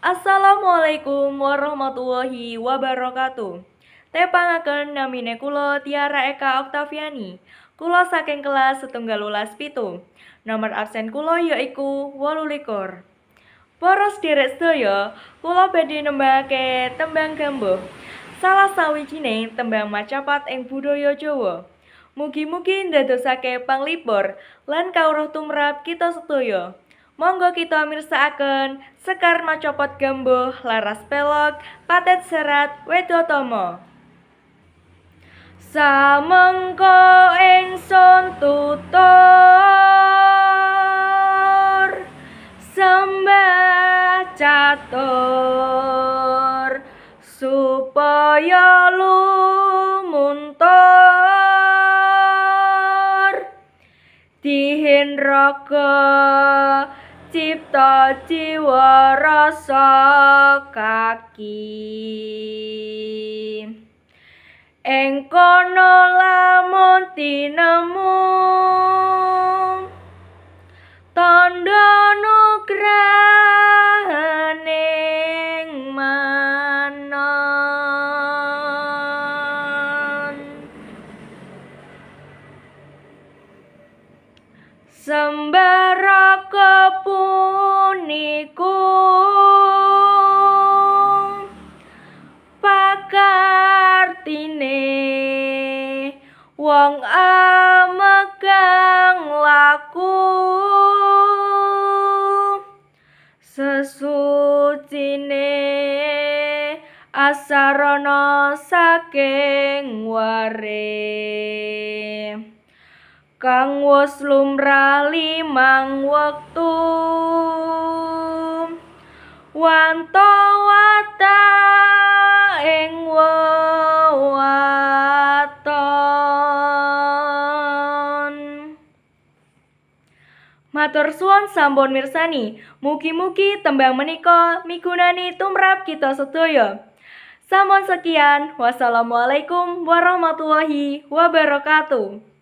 Assalamualaikum warahmatullahi wabarakatuh. Tepangaken namine kula Tiara Eka Oktaviani. Kula saking kelas 1 Nomor absen kula yaiku 28. Para sedherek sedaya, kula badhe nembangake tembang gambuh. Salah sawijining tembang macapat ing budaya Jawa. Mugi-mugi ndadosake panglipur lan kawruh tumrap kita sedaya. Monggo kita mirsakaken Sekar Macopot Gambuh Laras Pelog Patet Serat Wedotama. Samengko ingsun tutur sembah catur supaya lumuntur dihin raga cipta jiwa rasa kaki ing kono lamun tinemu tandha nugrahaning manon sembara puniku pakartine wong amegang laku sesucine asarana saking ware kang wus lumrah 5 wektu wanta-wata ing wewaton. Matur suwun sampun mirsani. Mugi-mugi tembang menika migunani tumrap kita sedaya. Sampun sekian. Wassalamualaikum warahmatullahi wabarakatuh.